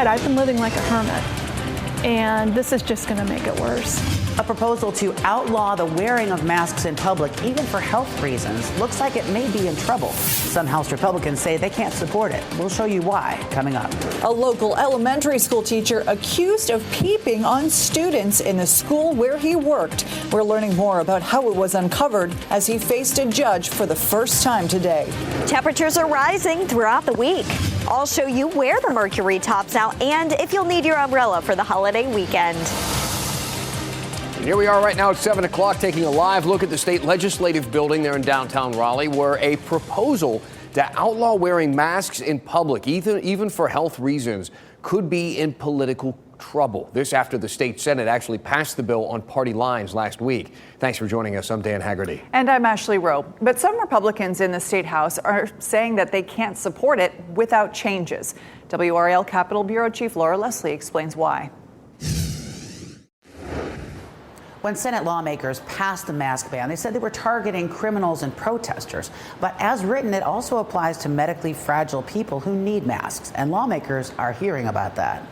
I've been living like a hermit, and this is just going to make it worse. A proposal to outlaw the wearing of masks in public, even for health reasons, looks like it may be in trouble. Some House Republicans say they can't support it. We'll show you why coming up. A local elementary school teacher accused of peeping on students in the school where he worked. We're learning more about how it was uncovered as he faced a judge for the first time today. Temperatures are rising throughout the week. I'll show you where the mercury tops out and if you'll need your umbrella for the holiday weekend. Here we are right now at 7 o'clock taking a live look at the state legislative building there in downtown Raleigh, where a proposal to outlaw wearing masks in public, even for health reasons, could be in political trouble. This after the state Senate actually passed the bill on party lines last week. Thanks for joining us. I'm Dan Haggerty. And I'm Ashley Rowe. But some Republicans in the state house are saying that they can't support it without changes. WRAL Capitol Bureau Chief Laura Leslie explains why. When Senate lawmakers passed the mask ban, they said they were targeting criminals and protesters. But as written, it also applies to medically fragile people who need masks. And lawmakers are hearing about that.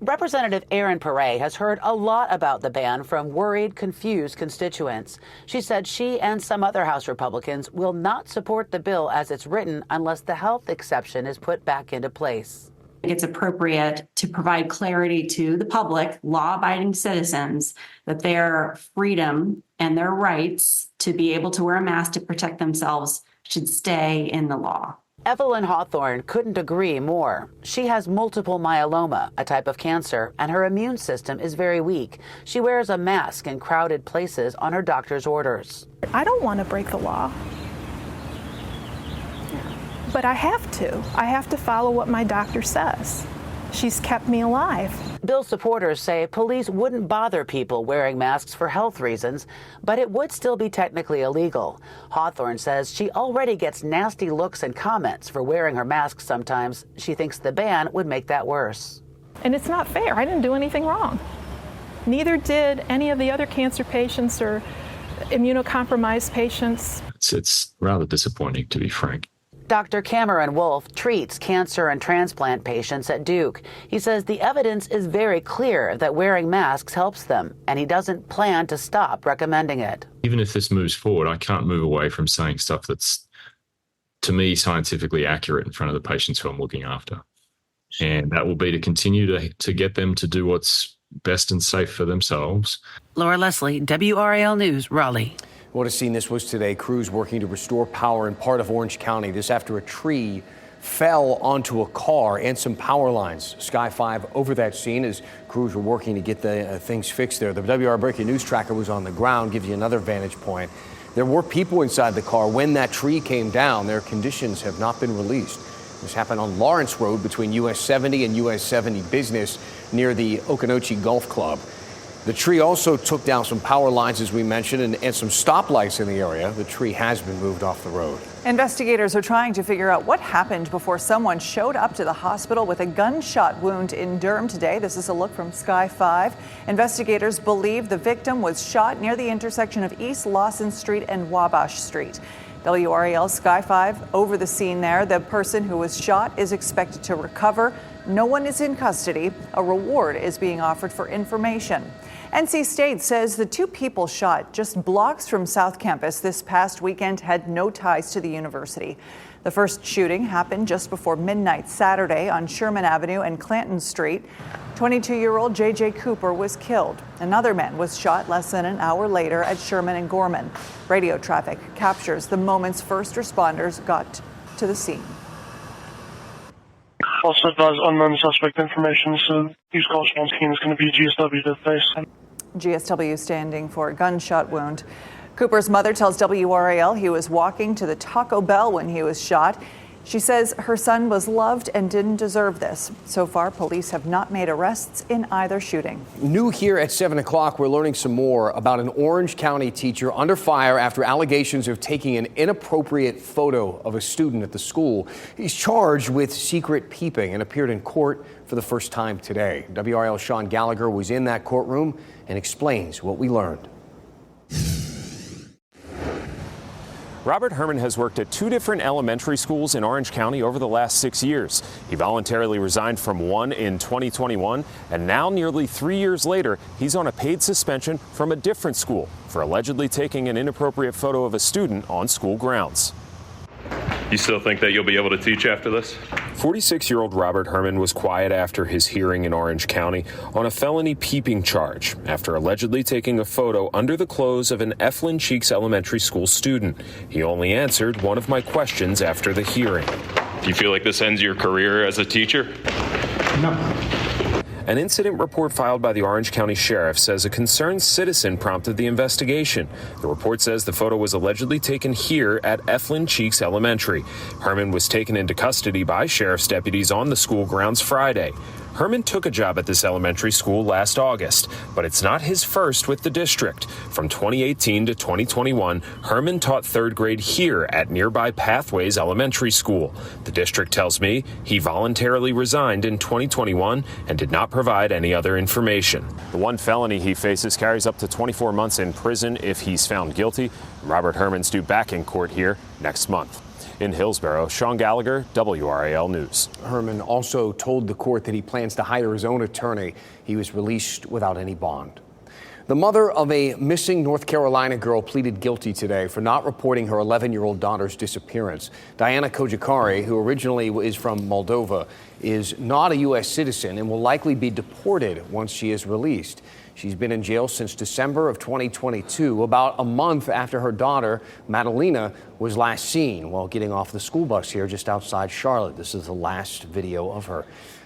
Representative Erin Perret has heard a lot about the ban from worried, confused constituents. She said she and some other House Republicans will not support the bill as it's written unless the health exception is put back into place. It's appropriate to provide clarity to the public, law-abiding citizens, that their freedom and their rights to be able to wear a mask to protect themselves should stay in the law. Evelyn Hawthorne couldn't agree more. She has multiple myeloma, a type of cancer, and her immune system is very weak. She wears a mask in crowded places on her doctor's orders. I don't want to break the law, but I have to. I have to follow what my doctor says. She's kept me alive. Bill supporters say police wouldn't bother people wearing masks for health reasons, but it would still be technically illegal. Hawthorne says she already gets nasty looks and comments for wearing her mask sometimes. She thinks the ban would make that worse. And it's not fair. I didn't do anything wrong. Neither did any of the other cancer patients or immunocompromised patients. It's rather disappointing, to be frank. Dr. Cameron Wolfe treats cancer and transplant patients at Duke. He says the evidence is very clear that wearing masks helps them, and he doesn't plan to stop recommending it. Even if this moves forward, I can't move away from saying stuff that's, to me, scientifically accurate in front of the patients who I'm looking after. And that will be to continue to get them to do what's best and safe for themselves. Laura Leslie, WRAL News, Raleigh. What a scene this was today. Crews working to restore power in part of Orange County. This after a tree fell onto a car and some power lines. Sky 5 over that scene as crews were working to get the things fixed there. The WR Breaking News Tracker was on the ground, gives you another vantage point. There were people inside the car when that tree came down. Their conditions have not been released. This happened on Lawrence Road between US 70 and US 70 Business near the Okanochee Golf Club. The tree also took down some power lines, as we mentioned, and some stoplights in the area. The tree has been moved off the road. Investigators are trying to figure out what happened before someone showed up to the hospital with a gunshot wound in Durham today. This is a look from Sky 5. Investigators believe the victim was shot near the intersection of East Lawson Street and Wabash Street. WRAL Sky 5 over the scene there. The person who was shot is expected to recover. No one is in custody. A reward is being offered for information. NC State says the two people shot just blocks from South Campus this past weekend had no ties to the university. The first shooting happened just before midnight Saturday on Sherman Avenue and Clanton Street. 22-year-old J.J. Cooper was killed. Another man was shot less than an hour later at Sherman and Gorman. Radio traffic captures the moments first responders got to the scene. Also advise unknown suspect information, so use caution on scene is going to be GSW to the face. GSW standing for gunshot wound. Cooper's mother tells WRAL he was walking to the Taco Bell when he was shot. She says her son was loved and didn't deserve this. So far, police have not made arrests in either shooting. New here at 7 o'clock, we're learning some more about an Orange County teacher under fire after allegations of taking an inappropriate photo of a student at the school. He's charged with secret peeping and appeared in court for the first time today. WRAL's Sean Gallagher was in that courtroom and explains what we learned. Robert Herman has worked at 2 different elementary schools in Orange County over the last 6 years. He voluntarily resigned from one in 2021, and now nearly 3 years later, he's on a paid suspension from a different school for allegedly taking an inappropriate photo of a student on school grounds. You still think that you'll be able to teach after this? 46-year-old Robert Herman was quiet after his hearing in Orange County on a felony peeping charge after allegedly taking a photo under the clothes of an Eflin Cheeks Elementary School student. He only answered one of my questions after the hearing. Do you feel like this ends your career as a teacher? No. An incident report filed by the Orange County Sheriff says a concerned citizen prompted the investigation. The report says the photo was allegedly taken here at Eflin Cheeks Elementary. Herman was taken into custody by sheriff's deputies on the school grounds Friday. Herman took a job at this elementary school last August, but it's not his first with the district. From 2018 to 2021, Herman taught 3rd grade here at nearby Pathways Elementary School. The district tells me he voluntarily resigned in 2021 and did not provide any other information. The one felony he faces carries up to 24 months in prison if he's found guilty. Robert Herman's due back in court here next month. In Hillsborough, Sean Gallagher, WRAL News. Herman also told the court that he plans to hire his own attorney. He was released without any bond. The mother of a missing North Carolina girl pleaded guilty today for not reporting her 11-year-old daughter's disappearance. Diana Kojikari, who originally is from Moldova, is not a U.S. citizen and will likely be deported once she is released. She's been in jail since December of 2022, about a month after her daughter, Madalena, was last seen while getting off the school bus here just outside Charlotte. This is the last video of her.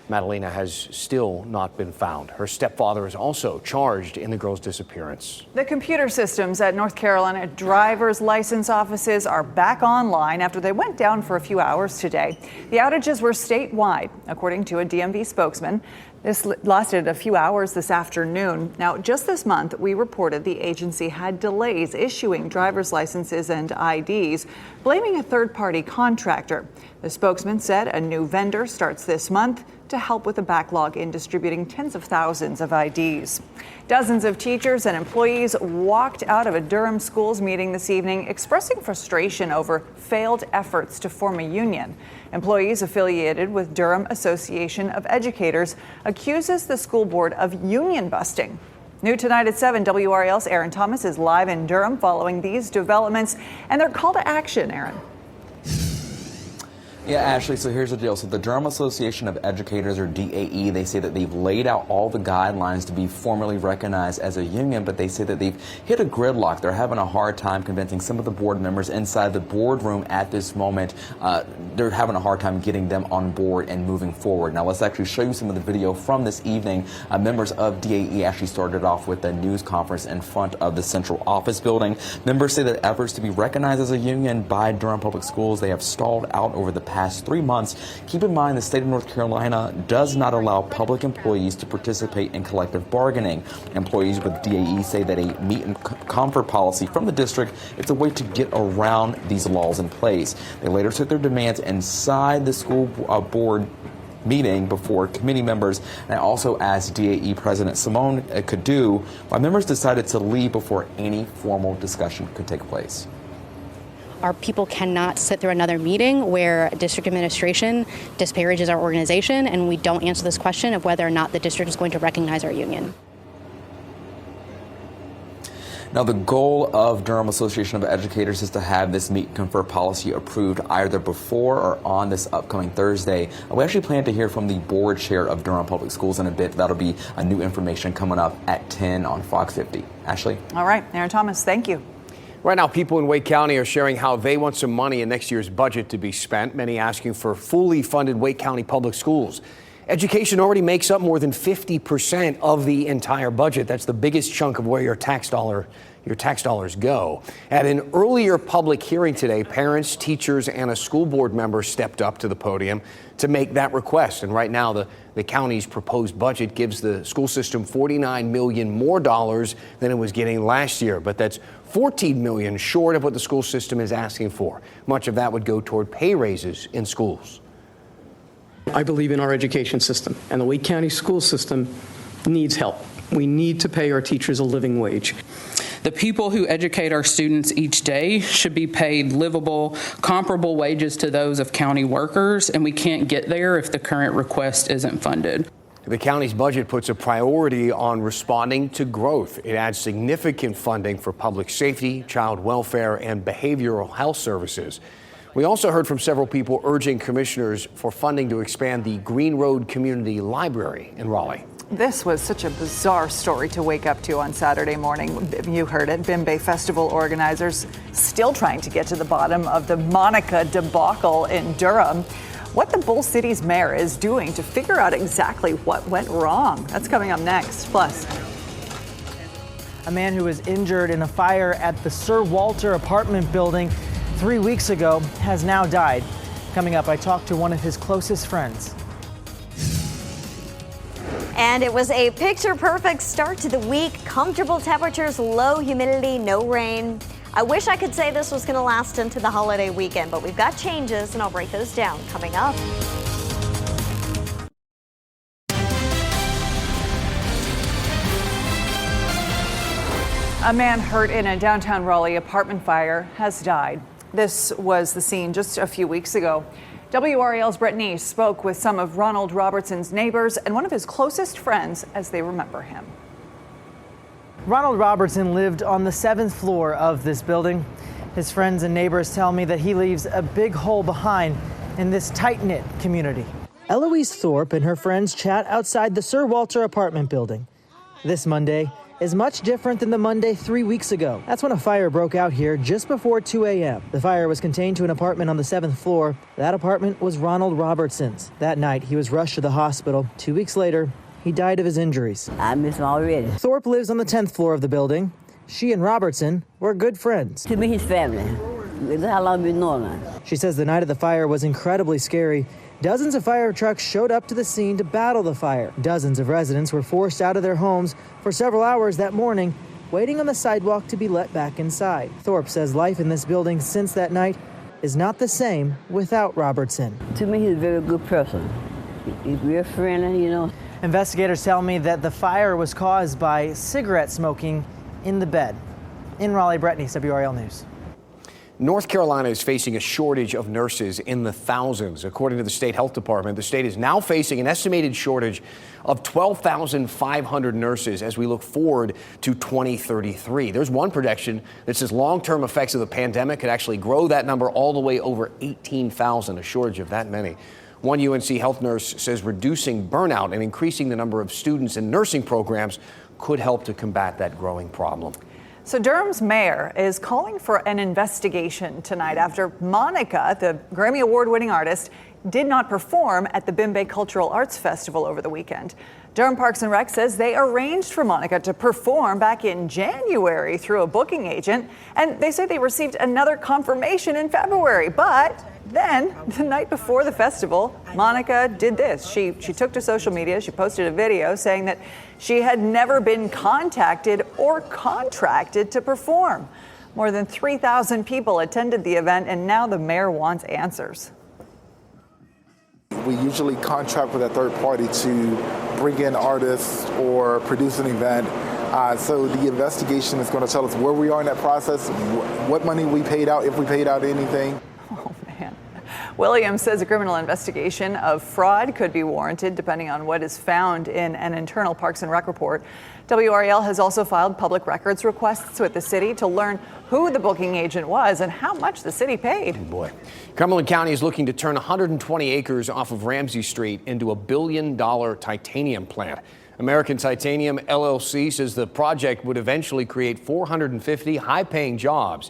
Madalena has still not been found. Her stepfather is also charged in the girl's disappearance. The computer systems at North Carolina driver's license offices are back online after they went down for a few hours today. The outages were statewide, according to a DMV spokesman. This lasted a few hours this afternoon. Now, just this month, we reported the agency had delays issuing driver's licenses and IDs, blaming a third-party contractor. The spokesman said a new vendor starts this month to help with the backlog in distributing tens of thousands of IDs. Dozens of teachers and employees walked out of a Durham schools meeting this evening expressing frustration over failed efforts to form a union. Employees affiliated with Durham Association of Educators accuses the school board of union busting. New tonight at 7, WRAL's Aaron Thomas is live in Durham following these developments and their call to action, Aaron. Yeah, Ashley, so here's the deal. So the Durham Association of Educators, or DAE, they say that they've laid out all the guidelines to be formally recognized as a union, but they say that they've hit a gridlock. They're having a hard time convincing some of the board members inside the boardroom at this moment. They're having a hard time getting them on board and moving forward. Now, let's actually show you some of the video from this evening. Members of DAE actually started off with a news conference in front of the central office building. Members say that efforts to be recognized as a union by Durham Public Schools, they have stalled out over the past 3 months. Keep in mind the state of North Carolina does not allow public employees to participate in collective bargaining. Employees with DAE say that a meet and confer policy from the district is a way to get around these laws in place. They later took their demands inside the school board meeting before committee members, and I also asked DAE President Simone Cadu why members decided to leave before any formal discussion could take place. Our people cannot sit through another meeting where district administration disparages our organization and we don't answer this question of whether or not the district is going to recognize our union. Now, the goal of Durham Association of Educators is to have this meet and confer policy approved either before or on this upcoming Thursday. We actually plan to hear from the board chair of Durham Public Schools in a bit. That'll be a new information coming up at 10 on Fox 50. Ashley? All right, Aaron Thomas, thank you. Right now, people in Wake County are sharing how they want some money in next year's budget to be spent, many asking for fully funded Wake County public schools. Education already makes up more than 50% of the entire budget. That's the biggest chunk of where your tax dollars go. At an earlier public hearing today, parents, teachers, and a school board member stepped up to the podium to make that request. And right now, the county's proposed budget gives the school system $49 million more dollars than it was getting last year. But that's $14 million short of what the school system is asking for. Much of that would go toward pay raises in schools. I believe in our education system, and the Wake County school system needs help. We need to pay our teachers a living wage. The people who educate our students each day should be paid livable, comparable wages to those of county workers, and we can't get there if the current request isn't funded. The county's budget puts a priority on responding to growth. It adds significant funding for public safety, child welfare, and behavioral health services. We also heard from several people urging commissioners for funding to expand the Green Road Community Library in Raleigh. This was such a bizarre story to wake up to on Saturday morning. You heard it. Bimbe Festival organizers still trying to get to the bottom of the Monica debacle in Durham. What the Bull City's mayor is doing to figure out exactly what went wrong. That's coming up next. Plus, a man who was injured in a fire at the Sir Walter apartment building 3 weeks ago has now died. Coming up, I talked to one of his closest friends. And it was a picture-perfect start to the week. Comfortable temperatures, low humidity, no rain. I wish I could say this was going to last into the holiday weekend, but we've got changes, and I'll break those down coming up. a man hurt in a downtown Raleigh apartment fire has died. This was the scene just a few weeks ago. WRAL's Brett Neese spoke with some of Ronald Robertson's neighbors and one of his closest friends as they remember him. Ronald Robertson lived on the 7th floor of this building. His friends and neighbors tell me that he leaves a big hole behind in this tight-knit community. Eloise Thorpe and her friends chat outside the Sir Walter apartment building. This Monday is much different than the Monday 3 weeks ago. That's when a fire broke out here just before 2 a.m. The fire was contained to an apartment on the 7th floor. That apartment was Ronald Robertson's. That night, he was rushed to the hospital. 2 weeks later, he died of his injuries. I miss him already. Thorpe lives on the 10th floor of the building. She and Robertson were good friends. To me, his family. That's how long we've known him. She says the night of the fire was incredibly scary. Dozens of fire trucks showed up to the scene to battle the fire. Dozens of residents were forced out of their homes for several hours that morning, waiting on the sidewalk to be let back inside. Thorpe says life in this building since that night is not the same without Robertson. To me, he's a very good person. He's real friendly, you know. Investigators tell me that the fire was caused by cigarette smoking in the bed. In Raleigh, Brett Neese, WRAL News. North Carolina is facing a shortage of nurses in the thousands. According to the state health department, the state is now facing an estimated shortage of 12,500 nurses as we look forward to 2033. There's one projection that says long-term effects of the pandemic could actually grow that number all the way over 18,000, a shortage of that many. One UNC health nurse says reducing burnout and increasing the number of students in nursing programs could help to combat that growing problem. So Durham's mayor is calling for an investigation tonight after Monica, the Grammy Award-winning artist, did not perform at the Bimbe Cultural Arts Festival over the weekend. Durham Parks and Rec says they arranged for Monica to perform back in January through a booking agent, and they say they received another confirmation in February. But then, the night before the festival, Monica did this. She took to social media, she posted a video saying that she had never been contacted or contracted to perform. More than 3,000 people attended the event, and now the mayor wants answers. We usually contract with a third party to bring in artists or produce an event. So the investigation is going to tell us where we are in that process, what money we paid out, if we paid out anything. Oh, man. Williams says a criminal investigation of fraud could be warranted depending on what is found in an internal Parks and Rec report. WRAL has also filed public records requests with the city to learn who the booking agent was and how much the city paid. Oh boy. Cumberland County is looking to turn 120 acres off of Ramsey Street into a $1 billion titanium plant. American Titanium LLC says the project would eventually create 450 high-paying jobs.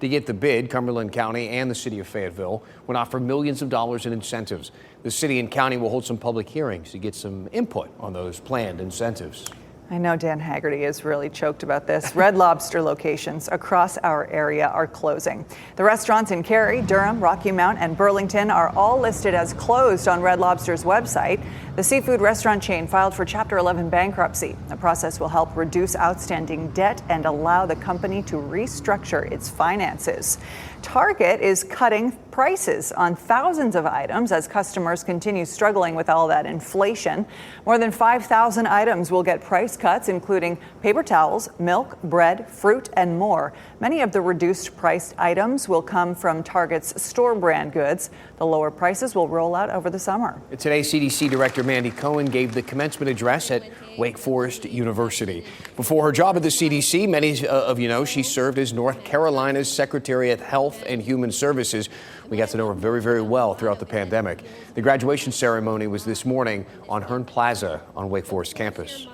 To get the bid, Cumberland County and the city of Fayetteville would offer millions of dollars in incentives. The city and county will hold some public hearings to get some input on those planned incentives. I know Dan Haggerty is really choked about this. Red Lobster locations across our area are closing. The restaurants in Cary, Durham, Rocky Mount, and Burlington are all listed as closed on Red Lobster's website. The seafood restaurant chain filed for Chapter 11 bankruptcy. The process will help reduce outstanding debt and allow the company to restructure its finances. Target is cutting prices on thousands of items as customers continue struggling with all that inflation. More than 5,000 items will get price cuts, including paper towels, milk, bread, fruit, and more. Many of the reduced priced items will come from Target's store brand goods. The lower prices will roll out over the summer. Today, CDC Director Mandy Cohen gave the commencement address at Wake Forest University. Before her job at the CDC, many of you know she served as North Carolina's Secretary of Health and Human Services. We got to know her very, very well throughout the pandemic. The graduation ceremony was this morning on Hearn Plaza on Wake Forest campus.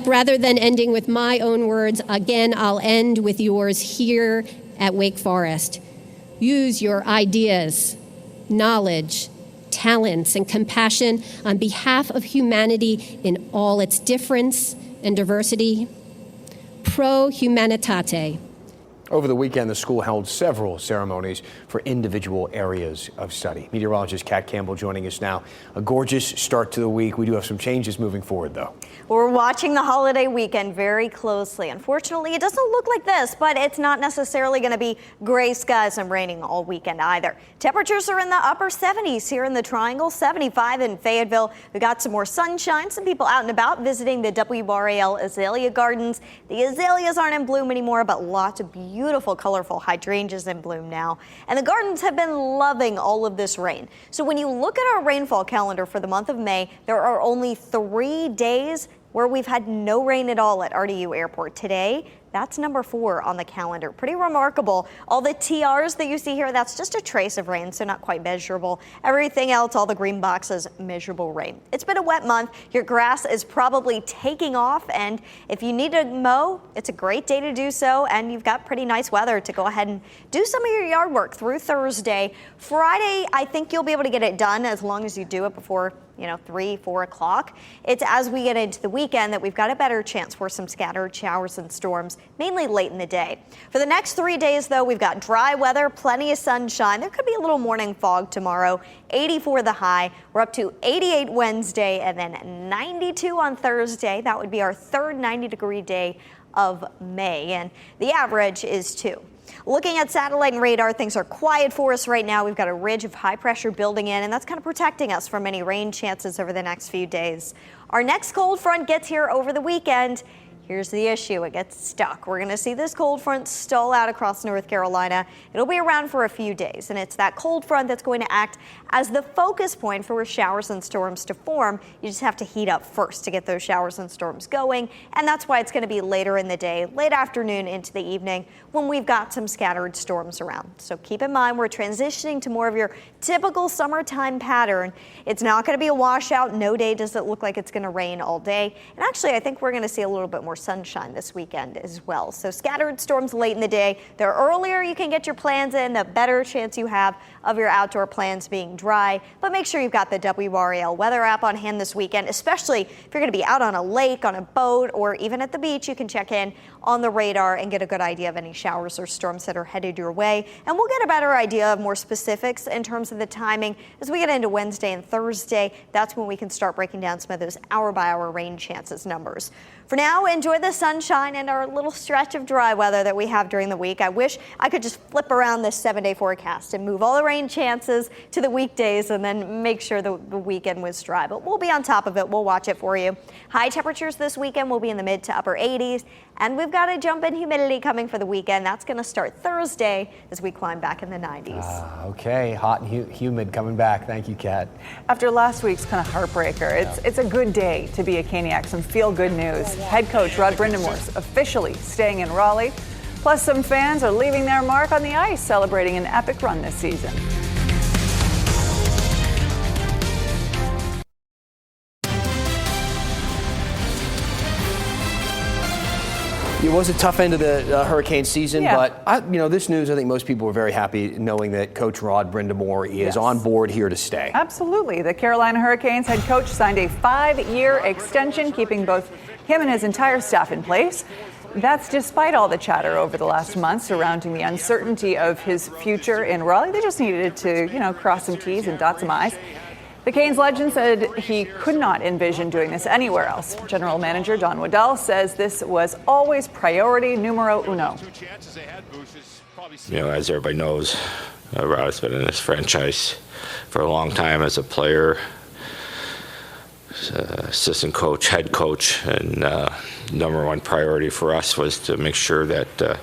Rather than ending with my own words, again, I'll end with yours here at Wake Forest. Use your ideas, knowledge, talents, and compassion on behalf of humanity in all its difference and diversity. Pro humanitate. Over the weekend, the school held several ceremonies for individual areas of study. Meteorologist Kat Campbell joining us now. A gorgeous start to the week. We do have some changes moving forward, though. We're watching the holiday weekend very closely. Unfortunately, it doesn't look like this, but it's not necessarily going to be gray skies and raining all weekend either. Temperatures are in the upper 70s here in the Triangle, 75 in Fayetteville. We got some more sunshine, some people out and about visiting the WRAL Azalea Gardens. The azaleas aren't in bloom anymore, but lots of beautiful, colorful hydrangeas in bloom now. And the gardens have been loving all of this rain. So when you look at our rainfall calendar for the month of May, there are only 3 days where we've had no rain at all at RDU Airport. Today, that's number 4 on the calendar. Pretty remarkable. All the TRs that you see here, that's just a trace of rain, so not quite measurable. Everything else, all the green boxes, measurable rain. It's been a wet month. Your grass is probably taking off, and if you need to mow, it's a great day to do so, and you've got pretty nice weather to go ahead and do some of your yard work through Thursday. Friday, I think you'll be able to get it done as long as you do it before 3, 4 o'clock. It's as we get into the weekend that we've got a better chance for some scattered showers and storms, mainly late in the day. For the next 3 days, though, we've got dry weather, plenty of sunshine. There could be a little morning fog tomorrow, 84 the high. We're up to 88 Wednesday and then 92 on Thursday. That would be our third 90-degree day of May, and the average is 2. Looking at satellite and radar, things are quiet for us right now. We've got a ridge of high pressure building in, and that's kind of protecting us from any rain chances over the next few days. Our next cold front gets here over the weekend. Here's the issue. It gets stuck. We're going to see this cold front stall out across North Carolina. It'll be around for a few days, and it's that cold front that's going to act as the focus point for showers and storms to form. You just have to heat up first to get those showers and storms going, and that's why it's going to be later in the day, late afternoon into the evening, when we've got some scattered storms around. So keep in mind, we're transitioning to more of your typical summertime pattern. It's not going to be a washout. No day does it look like it's going to rain all day. And actually, I think we're going to see a little bit more sunshine this weekend as well. So scattered storms late in the day. The earlier you can get your plans in, the better chance you have of your outdoor plans being dry. But make sure you've got the WRAL weather app on hand this weekend, especially if you're going to be out on a lake, on a boat, or even at the beach. You can check in on the radar and get a good idea of any showers or storms that are headed your way. And we'll get a better idea of more specifics in terms of the timing as we get into Wednesday and Thursday. That's when we can start breaking down some of those hour-by-hour rain chances numbers. For now, enjoy the sunshine and our little stretch of dry weather that we have during the week. I wish I could just flip around this 7-day forecast and move all the rain chances to the weekdays and then make sure the weekend was dry. But we'll be on top of it. We'll watch it for you. High temperatures this weekend will be in the mid to upper 80s. And we've got a jump in humidity coming for the weekend. That's going to start Thursday as we climb back in the 90s. Okay, hot and humid coming back. Thank you, Kat. After last week's kind of heartbreaker, it's a good day to be a Caniac. Some feel-good news. Head coach Rod Brindamore's officially staying in Raleigh. Plus, some fans are leaving their mark on the ice, celebrating an epic run this season. It was a tough end of the hurricane season, Yeah. but this news, I think most people were very happy knowing that Coach Rod Brindamore is on board here to stay. Absolutely. The Carolina Hurricanes head coach signed a 5-year extension, keeping both him and his entire staff in place. That's despite all the chatter over the last month surrounding the uncertainty of his future in Raleigh. They just needed to, cross some T's and dot some I's. The Canes legend said he could not envision doing this anywhere else. General Manager Don Waddell says this was always priority numero uno. You know, as everybody knows, Rod's been in this franchise for a long time as a player, assistant coach, head coach, and number one priority for us was to make sure that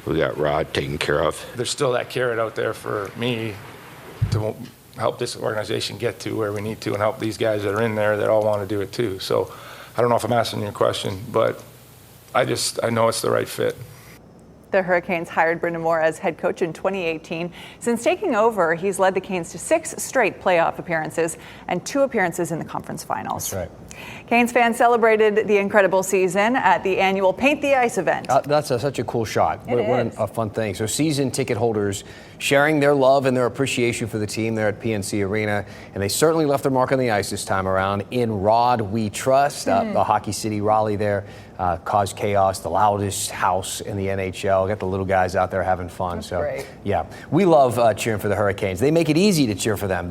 we got Rod taken care of. There's still that carrot out there for me to help this organization get to where we need to and help these guys that are in there that all want to do it too. So I don't know if I'm answering your question, but I know it's the right fit. The Hurricanes hired Brendan Moore as head coach in 2018. Since taking over, he's led the Canes to 6 straight playoff appearances and 2 appearances in the conference finals. That's right. Canes fans celebrated the incredible season at the annual Paint the Ice event. That's such a cool shot. What a fun thing. So season ticket holders sharing their love and their appreciation for the team there at PNC Arena. And they certainly left their mark on the ice this time around. In Rod we trust. The Hockey City Raleigh there caused chaos, the loudest house in the NHL. Got the little guys out there having fun. That's so great. Yeah, we love cheering for the Hurricanes. They make it easy to cheer for them.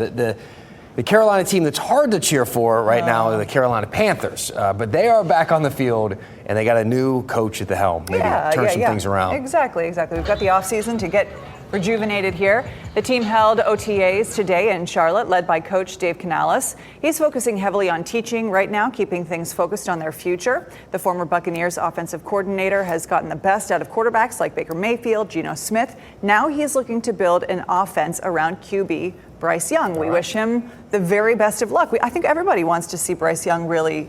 The Carolina team that's hard to cheer for right now are the Carolina Panthers. But they are back on the field, and they got a new coach at the helm. Maybe turn some things around. Exactly. We've got the offseason to get rejuvenated here. The team held OTAs today in Charlotte, led by coach Dave Canales. He's focusing heavily on teaching right now, keeping things focused on their future. The former Buccaneers offensive coordinator has gotten the best out of quarterbacks like Baker Mayfield, Geno Smith. Now he's looking to build an offense around QB Bryce Young. We wish him the very best of luck. I think everybody wants to see Bryce Young really,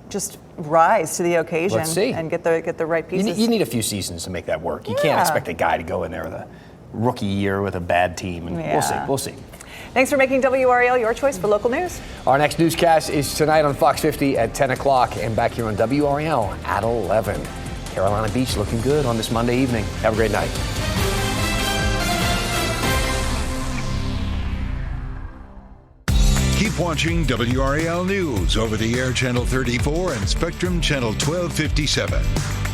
just rise to the occasion and get the right pieces. You need a few seasons to make that work. You can't expect a guy to go in there with a rookie year with a bad team. And we'll see. Thanks for making WRAL your choice for local news. Our next newscast is tonight on Fox 50 at 10 o'clock and back here on WRAL at 11. Carolina Beach looking good on this Monday evening. Have a great night. Keep watching WRAL News over the air Channel 34 and Spectrum Channel 1257.